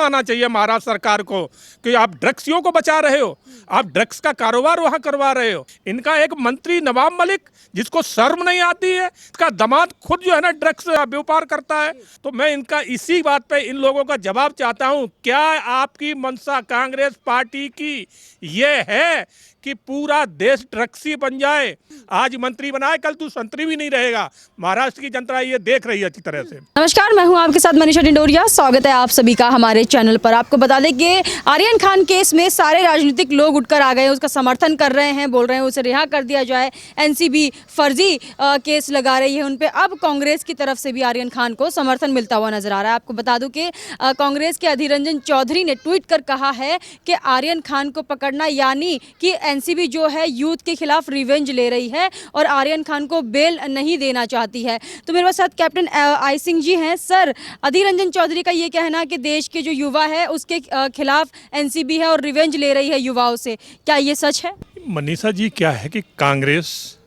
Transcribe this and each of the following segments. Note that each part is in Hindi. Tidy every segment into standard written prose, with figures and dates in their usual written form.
आना चाहिए महाराष्ट्र सरकार को कि आप ड्रग्सियों को बचा रहे हो, आप ड्रग्स का कारोबार वहां करवा रहे हो। इनका एक मंत्री नवाब मलिक, जिसको शर्म नहीं आती है, इसका दामाद खुद जो है ना ड्रग्स व्यापार करता है। तो मैं इनका इसी बात पे इन लोगों का जवाब चाहता हूं, क्या आपकी मंशा कांग्रेस पार्टी की ये है कि पूरा देश ड्रग्सी बन जाए? आज मंत्री बनाए, कल तू संतरी भी नहीं रहेगा। महाराष्ट्र की जनता ये देख रही है अच्छी तरह से। नमस्कार, मैं हूं आपके साथ मनीषा डिंडोरिया। स्वागत है आप सभी का हमारे चैनल पर। आपको बता दें कि आर्यन खान केस में सारे राजनीतिक लोग उठकर आ गए, उसका समर्थन कर रहे हैं, बोल रहे हैं उसे रिहा कर दिया जाए। एनसीबी फर्जी केस लगा रही है उन पे। अब कांग्रेस की तरफ से भी आर्यन खान को समर्थन मिलता हुआ नजर आ रहा है। आपको बता दूं कि कांग्रेस के अधीर रंजन चौधरी ने ट्वीट कर कहा है कि आर्यन खान को पकड़ना यानी कि एनसीबी जो है यूथ के खिलाफ रिवेंज ले रही है और आर्यन खान को बेल नहीं देना चाहती है। तो मेरे साथ कैप्टन आई सिंह जी हैं। सर, अधीर रंजन चौधरी का ये कहना कि देश के जो युवा है उसके खिलाफ एनसीबी है और रिवेंज ले रही है युवाओं से, क्या ये सच है? मनीषा जी, क्या है कि कांग्रेस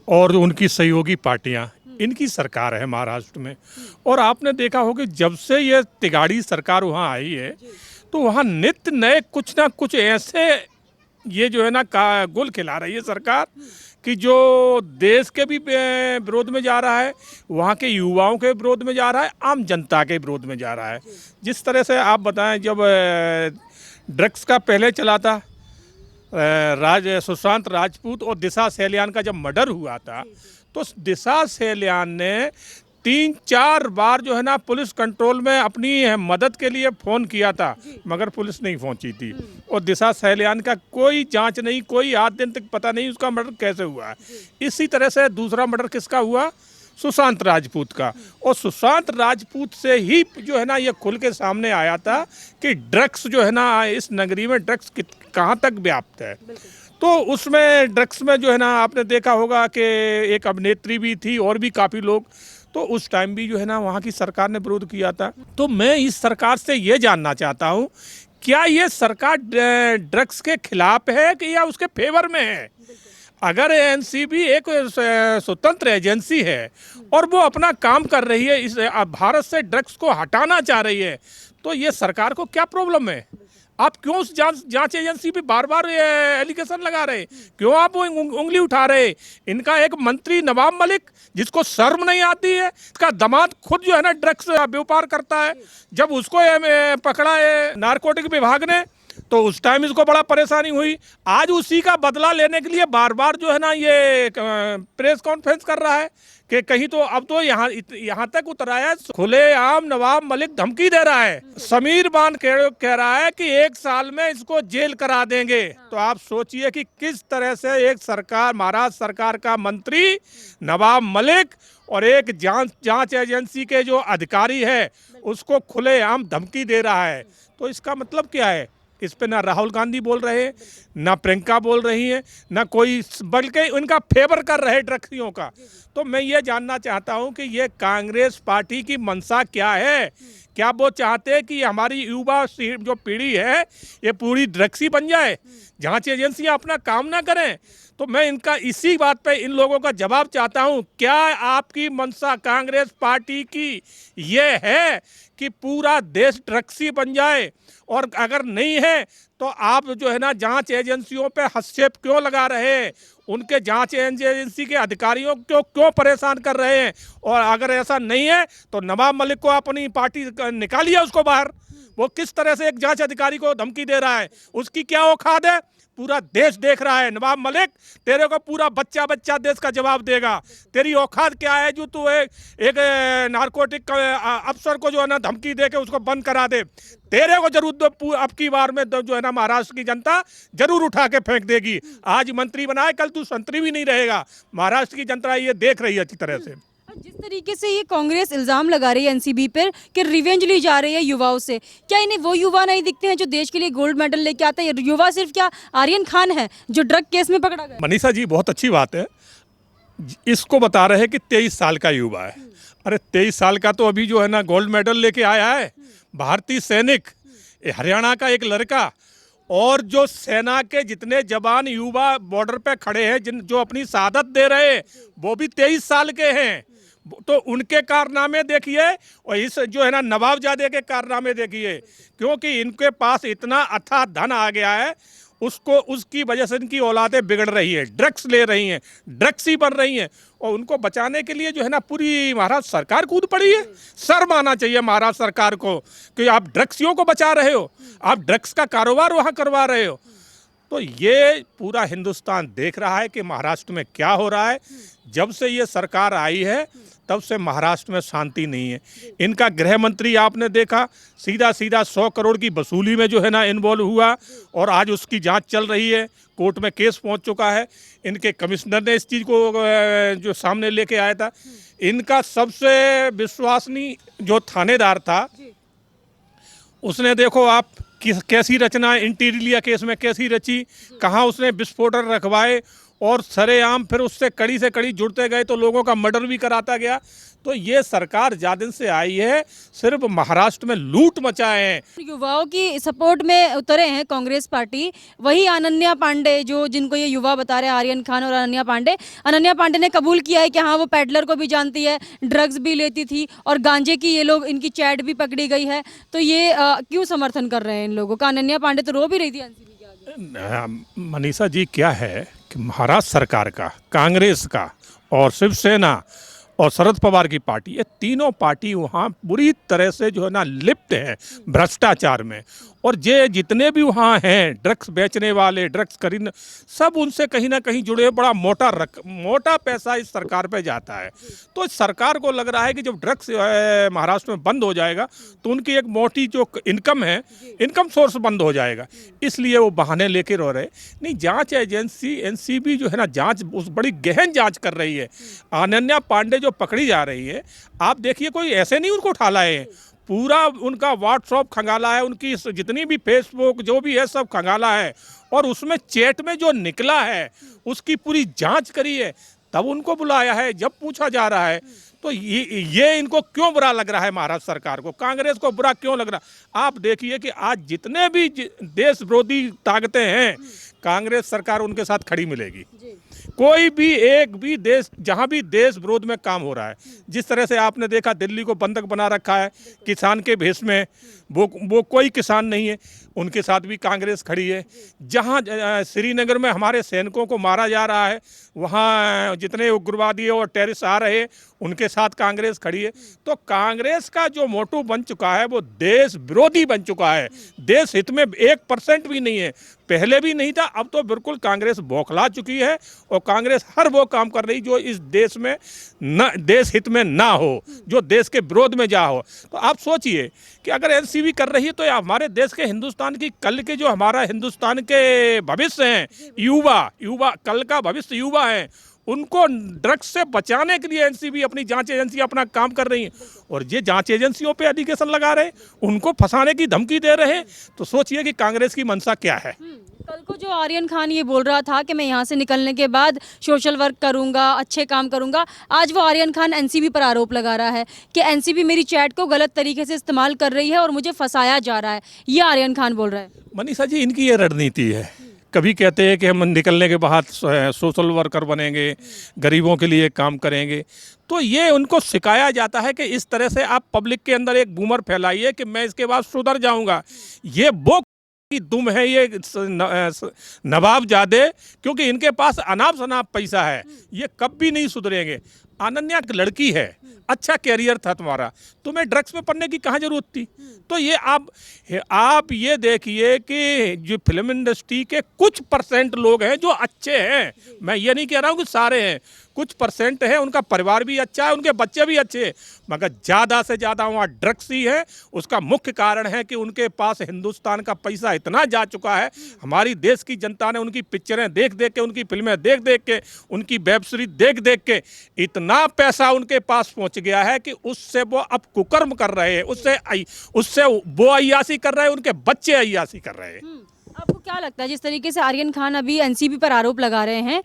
और उनकी सहयोगी पार्टियां, इनकी सरकार है महाराष्ट्र में। और आपने देखा होगा जब से ये तिगाड़ी सरकार वहाँ आई है तो वहाँ नित्य नए कुछ ना कुछ ऐसे ये जो है ना गुल खिला रही है सरकार कि जो देश के भी विरोध में जा रहा है, वहाँ के युवाओं के विरोध में जा रहा है, आम जनता के विरोध में जा रहा है। जिस तरह से आप बताएं, जब ड्रग्स का पहले चला था, सुशांत राजपूत और दिशा सैलियान का जब मर्डर हुआ था, तो दिशा सैलियान ने 3-4 बार जो है ना पुलिस कंट्रोल में अपनी मदद के लिए फ़ोन किया था, मगर पुलिस नहीं पहुंची थी। और दिशा सैलियान का कोई जांच नहीं, कोई आज दिन तक पता नहीं उसका मर्डर कैसे हुआ है। इसी तरह से दूसरा मर्डर किसका हुआ? सुशांत राजपूत का। और सुशांत राजपूत से ही जो है ना ये खुल के सामने आया था कि ड्रग्स जो है ना इस नगरी में ड्रग्स कहाँ तक व्याप्त है। तो उसमें ड्रग्स में जो है ना आपने देखा होगा कि एक अभिनेत्री भी थी और भी काफ़ी लोग, तो उस टाइम भी जो है ना वहाँ की सरकार ने विरोध किया था। तो मैं इस सरकार से ये जानना चाहता हूँ, क्या ये सरकार ड्रग्स के खिलाफ है कि या उसके फेवर में है? अगर एनसीबी एक स्वतंत्र एजेंसी है और वो अपना काम कर रही है, इस भारत से ड्रग्स को हटाना चाह रही है, तो ये सरकार को क्या प्रॉब्लम है? आप क्यों उस जांच एजेंसी पे बार बार एलिगेशन लगा रहे? क्यों आप वो उंगली उठा रहे? इनका एक मंत्री नवाब मलिक, जिसको शर्म नहीं आती है, इसका दामाद खुद जो है ना ड्रग्स व्यापार करता है। जब उसको पकड़ा है नारकोटिक विभाग ने, तो उस टाइम इसको बड़ा परेशानी हुई। आज उसी का बदला लेने के लिए बार बार जो है ना ये प्रेस कॉन्फ्रेंस कर रहा है कि कहीं तो अब तो यहाँ तक उतरा है, खुलेआम नवाब मलिक धमकी दे रहा है। समीर बान कह रहा है कि 1 साल में इसको जेल करा देंगे। तो आप सोचिए कि किस तरह से एक सरकार, महाराष्ट्र सरकार का मंत्री नवाब मलिक और एक जांच एजेंसी के जो अधिकारी है उसको खुलेआम धमकी दे रहा है। तो इसका मतलब क्या है? इस पे ना राहुल गांधी बोल रहे हैं, ना प्रियंका बोल रही है, ना कोई, बल्कि उनका फेवर कर रहे ड्रग्सियों का। तो मैं ये जानना चाहता हूं कि ये कांग्रेस पार्टी की मंशा क्या है? क्या वो चाहते हैं कि हमारी युवा जो पीढ़ी है ये पूरी ड्रग्सी बन जाए, जांच एजेंसियां अपना काम ना करें? तो मैं इनका इसी बात पे इन लोगों का जवाब चाहता हूं, क्या आपकी मंशा कांग्रेस पार्टी की ये है कि पूरा देश ड्रग्सी बन जाए? और अगर नहीं है तो आप जो है ना जांच एजेंसियों पे हस्तक्षेप क्यों लगा रहे हैं? उनके जांच एजेंसी के अधिकारियों को क्यों परेशान कर रहे हैं? और अगर ऐसा नहीं है तो नवाब मलिक को अपनी पार्टी निकालिए उसको बाहर। वो किस तरह से एक जांच अधिकारी को धमकी दे रहा है, उसकी क्या औकात है? पूरा देश देख रहा है। नवाब मलिक, तेरे को पूरा बच्चा देश का जवाब देगा। तेरी औकात क्या है जो तू एक नारकोटिक अफसर को जो है ना धमकी दे के उसको बंद करा दे? तेरे को जरूर अब की बार में जो है ना महाराष्ट्र की जनता जरूर उठा के फेंक देगी। आज मंत्री बनाए, कल तू संतरी भी नहीं रहेगा। महाराष्ट्र की जनता ये देख रही है अच्छी तरह से। जिस तरीके से ये कांग्रेस इल्जाम लगा रही है एनसीबी पर कि रिवेंज ली जा रही है युवाओं से, क्या इन्हें वो युवा नहीं दिखते हैं जो देश के लिए गोल्ड मेडल लेके आते हैं? युवा सिर्फ क्या आर्यन खान है जो ड्रग केस में पकड़ा गया? मनीषा जी, बहुत अच्छी बात है। इसको बता रहे हैं कि 23 साल का युवा है। अरे 23 साल का तो अभी जो है ना गोल्ड मेडल लेके आया है, भारतीय सैनिक, हरियाणा का एक लड़का। और जो सेना के जितने जवान युवा बॉर्डर पे खड़े हैं, जो अपनी शहादत दे रहे हैं, वो भी 23 साल के हैं। तो उनके कारनामे देखिए और इस जो है ना नवाबजादे के कारनामे देखिए, क्योंकि इनके पास इतना अथाह धन आ गया है, उसको उसकी वजह से इनकी औलादें बिगड़ रही है, ड्रग्स ले रही हैं, ड्रग्स ही बन रही हैं, और उनको बचाने के लिए जो है ना पूरी महाराष्ट्र सरकार कूद पड़ी है। शर्म आना चाहिए महाराष्ट्र सरकार को कि आप ड्रग्सियों को बचा रहे हो, आप ड्रग्स का कारोबार वहाँ करवा रहे हो। तो ये पूरा हिंदुस्तान देख रहा है कि महाराष्ट्र में क्या हो रहा है। जब से ये सरकार आई है तब से महाराष्ट्र में शांति नहीं है। इनका गृह मंत्री आपने देखा सीधा 100 करोड़ की वसूली में जो है ना इन्वॉल्व हुआ, और आज उसकी जांच चल रही है, कोर्ट में केस पहुंच चुका है। इनके कमिश्नर ने इस चीज़ को जो सामने लेके आया था। इनका सबसे विश्वसनीय जो थानेदार था, उसने देखो आप कैसी रचना इंटीरिया केस में कैसी रची, कहाँ उसने विस्फोटक रखवाए और सरेआम फिर उससे कड़ी से कड़ी जुड़ते गए तो लोगों का मर्डर भी कराता गया। तो ये सरकार ज्यादा दिन से आई है, सिर्फ महाराष्ट्र में लूट मचाए हैं। युवाओं की सपोर्ट में उतरे हैं कांग्रेस पार्टी। वही अनन्या पांडे जो जिनको ये युवा बता रहे हैं, आर्यन खान और अनन्या पांडे ने कबूल किया है कि हाँ वो पैडलर को भी जानती है, ड्रग्स भी लेती थी और गांजे की ये लोग इनकी चैट भी पकड़ी गई है। तो ये क्यों समर्थन कर रहे हैं इन लोगों का? अनन्या पांडे तो रो भी रही थी एनसीबी के आगे। मनीषा जी, क्या है कि महाराष्ट्र सरकार का, कांग्रेस का और शिवसेना और शरद पवार की पार्टी, ये तीनों पार्टी वहाँ बुरी तरह से जो है ना लिप्त है भ्रष्टाचार में। और ये जितने भी वहाँ हैं ड्रग्स बेचने वाले, ड्रग्स खरीदने, सब उनसे कहीं ना कहीं जुड़े हुए। बड़ा मोटा पैसा इस सरकार पे जाता है। तो इस सरकार को लग रहा है कि जब ड्रग्स महाराष्ट्र में बंद हो जाएगा तो उनकी एक मोटी जो इनकम है, इनकम सोर्स बंद हो जाएगा। इसलिए वो बहाने लेके रो रहे। नहीं, जांच एजेंसी एनसीबी जो है ना जांच उस बड़ी गहन जांच कर रही है। अनन्या पांडे जो पकड़ी जा रही है, आप देखिए कोई ऐसे नहीं उनको उठा लाए हैं, पूरा उनका व्हाट्सएप खंगाला है, उनकी जितनी भी फेसबुक जो भी है सब खंगाला है, और उसमें चैट में जो निकला है उसकी पूरी जांच करी है, तब उनको बुलाया है। जब पूछा जा रहा है तो ये इनको क्यों बुरा लग रहा है, महाराष्ट्र सरकार को, कांग्रेस को बुरा क्यों लग रहा है? आप देखिए कि आज जितने भी देश विरोधी ताकतें हैं, कांग्रेस सरकार उनके साथ खड़ी मिलेगी। कोई भी एक भी देश, जहां भी देश विरोध में काम हो रहा है, जिस तरह से आपने देखा दिल्ली को बंधक बना रखा है किसान के भेष में, वो कोई किसान नहीं है, उनके साथ भी कांग्रेस खड़ी है। जहां श्रीनगर में हमारे सैनिकों को मारा जा रहा है, वहां जितने उग्रवादी और टेररिस्ट आ रहे, उनके साथ कांग्रेस खड़ी है। तो कांग्रेस का जो मोटो बन चुका है वो देश विरोधी बन चुका है, देश हित में 1% भी नहीं है। पहले भी नहीं था, अब तो बिल्कुल कांग्रेस बौखला चुकी है, और कांग्रेस हर वो काम कर रही जो इस देश में न, देश हित में ना हो, जो देश के विरोध में जा हो। तो आप सोचिए कि अगर एनसीबी कर रही है तो हमारे देश के, हिंदुस्तान की कल के जो हमारा हिंदुस्तान के भविष्य हैं, युवा कल का भविष्य युवा हैं, उनको ड्रग्स से बचाने के लिए एनसीबी अपनी जांच एजेंसी अपना काम कर रही है, और ये जांच एजेंसियों पे एलिगेशन लगा रहे, उनको फंसाने की धमकी दे रहे हैं। तो सोचिए कि कांग्रेस की मंशा क्या है। कल को जो आर्यन खान ये बोल रहा था कि मैं यहाँ से निकलने के बाद सोशल वर्क करूंगा, अच्छे काम करूंगा, आज वो आर्यन खान एनसीबी पर आरोप लगा रहा है कि एनसीबी मेरी चैट को गलत तरीके से इस्तेमाल कर रही है और मुझे फंसाया जा रहा है। ये आर्यन खान बोल रहा है। मनीषा जी, इनकी ये रणनीति है। कभी कहते हैं कि हम निकलने के बाद सोशल वर्कर बनेंगे, गरीबों के लिए काम करेंगे। तो ये उनको सिखाया जाता है कि इस तरह से आप पब्लिक के अंदर एक बूमर फैलाइए कि मैं इसके बाद सुधर जाऊंगा। ये वो दुम है ये नवाबजादे, क्योंकि इनके पास अनाप शनाप पैसा है, ये कभी नहीं सुधरेंगे। अनन्या एक लड़की है, अच्छा कैरियर था तुम्हारा, तुम्हें ड्रग्स में पढ़ने की कहाँ जरूरत थी? तो ये आप ये देखिए कि जो फिल्म इंडस्ट्री के कुछ परसेंट लोग हैं जो अच्छे हैं, मैं ये नहीं कह रहा हूँ कि सारे हैं, कुछ परसेंट है, उनका परिवार भी अच्छा है, उनके बच्चे भी अच्छे हैं, मगर ज़्यादा से ज़्यादा वहाँ ड्रग्स ही है। उसका मुख्य कारण है कि उनके पास हिंदुस्तान का पैसा इतना जा चुका है। हमारी देश की जनता ने उनकी पिक्चरें देख देख के, उनकी फिल्में देख देख के, उनकी वेब सीरीज देख देख के इतना पैसा उनके पास पहुँच गया है कि उससे वो अब कुकर्म कर रहे हैं, उससे वो अय्यासी कर रहे हैं, उनके बच्चे अय्यासी कर रहे हैं। आपको क्या लगता है जिस तरीके से आर्यन खान अभी एनसीबी पर आरोप लगा रहे हैं,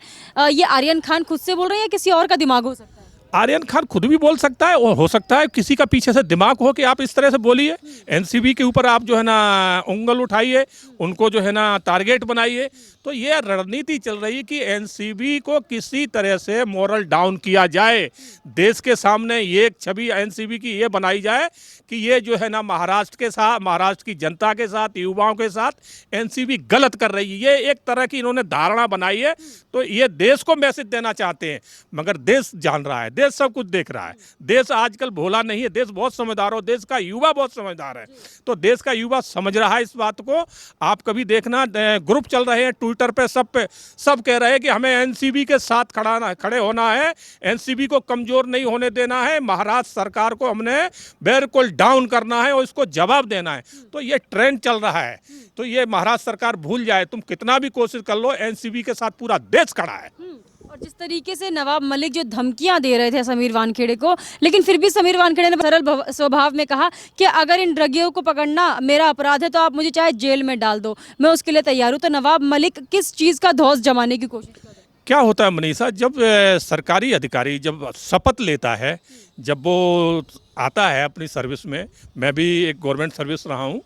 ये आर्यन खान खुद से बोल रहे हैं या किसी और का दिमाग हो सकता है? आर्यन खान खुद भी बोल सकता है और हो सकता है किसी का पीछे से दिमाग हो कि आप इस तरह से बोलिए, एनसीबी के ऊपर आप जो है ना उंगल उठाइए, उनको जो है ना टारगेट बनाइए। तो ये रणनीति चल रही है कि एनसीबी को किसी तरह से मोरल डाउन किया जाए, देश के सामने ये एक छवि एनसीबी की ये बनाई जाए कि ये जो है ना महाराष्ट्र के साथ, महाराष्ट्र की जनता के साथ, युवाओं के साथ एनसीबी गलत कर रही है। ये एक तरह की इन्होंने धारणा बनाई है। तो ये देश को मैसेज देना चाहते हैं, मगर देश जान रहा है, देश सब कुछ देख रहा है। देश आजकल भोला नहीं है, देश बहुत समझदार हो, देश का युवा बहुत समझदार है। तो देश का युवा समझ रहा है इस बात को। आप कभी देखना, ग्रुप चल रहे हैं ट्विटर पे सब कह रहे हैं कि हमें एनसीबी के साथ खड़े होना है, एनसीबी को कमजोर नहीं होने देना है, महाराष्ट्र सरकार को हमने बिल्कुल डाउन करना है और इसको जवाब देना है। तो ये ट्रेंड चल रहा है। तो ये महाराष्ट्र सरकार भूल जाए, तुम कितना भी कोशिश कर लो, एनसीबी के साथ पूरा देश खड़ा है। और जिस तरीके से नवाब मलिक जो धमकियां दे रहे थे समीर वानखेड़े को, लेकिन फिर भी समीर वानखेड़े ने सरल स्वभाव में कहा कि अगर इन ड्रगियों को पकड़ना मेरा अपराध है तो आप मुझे चाहे जेल में डाल दो, मैं उसके लिए तैयार हूं। तो नवाब मलिक किस चीज़ का धौंस जमाने की कोशिश कर रहे हैं? क्या होता है मनीषा, जब सरकारी अधिकारी जब शपथ लेता है, जब वो आता है अपनी सर्विस में, मैं भी एक गवर्नमेंट सर्विस रहा हूँ,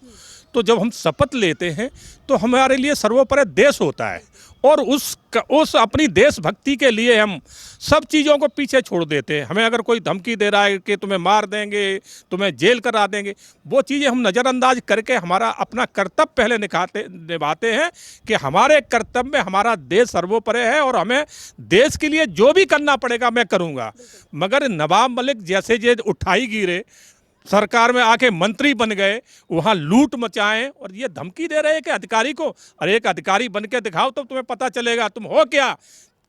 तो जब हम शपथ लेते हैं तो हमारे लिए सर्वोपरि देश होता है और उस अपनी देशभक्ति के लिए हम सब चीज़ों को पीछे छोड़ देते हैं। हमें अगर कोई धमकी दे रहा है कि तुम्हें मार देंगे, तुम्हें जेल करा देंगे, वो चीज़ें हम नज़रअंदाज करके हमारा अपना कर्तव्य पहले निभाते हैं कि हमारे कर्तव्य में हमारा देश सर्वोपरि है और हमें देश के लिए जो भी करना पड़ेगा मैं करूँगा। मगर नवाब मलिक जैसे जे उठाई गिरे, सरकार में आके मंत्री बन गए, वहाँ लूट मचाएं और ये धमकी दे रहे हैं कि अधिकारी को, अरे एक अधिकारी बन के दिखाओ तब तुम्हें पता चलेगा तुम हो क्या।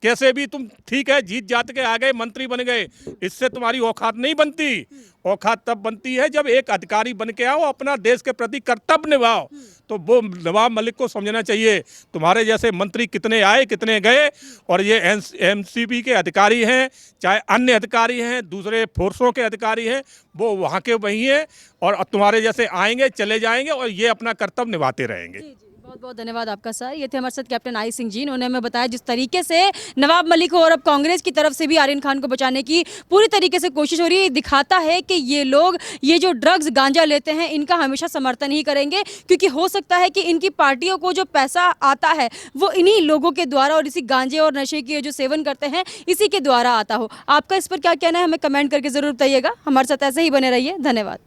कैसे भी तुम ठीक है जीत जात के आ गए, मंत्री बन गए, इससे तुम्हारी औकात नहीं बनती। औकात तब बनती है जब एक अधिकारी बन के आओ, अपना देश के प्रति कर्तव्य निभाओ। तो वो नवाब मलिक को समझना चाहिए, तुम्हारे जैसे मंत्री कितने आए कितने गए, और ये एनसीबी के अधिकारी हैं, चाहे अन्य अधिकारी हैं, दूसरे फोर्सों के अधिकारी हैं, वो वहाँ के वही हैं और तुम्हारे जैसे आएंगे चले जाएंगे और ये अपना कर्तव्य निभाते रहेंगे। बहुत बहुत धन्यवाद आपका सर। ये थे हमारे साथ कैप्टन आई सिंह जी, उन्होंने हमें बताया जिस तरीके से नवाब मलिक को और अब कांग्रेस की तरफ से भी आर्यन खान को बचाने की पूरी तरीके से कोशिश हो रही है। दिखाता है कि ये लोग ये जो ड्रग्स गांजा लेते हैं इनका हमेशा समर्थन ही करेंगे, क्योंकि हो सकता है कि इनकी पार्टियों को जो पैसा आता है वो इन्हीं लोगों के द्वारा और इसी गांजे और नशे की जो सेवन करते हैं इसी के द्वारा आता हो। आपका इस पर क्या कहना है हमें कमेंट करके जरूर बताइएगा। हमारे साथ ऐसे ही बने रहिए। धन्यवाद।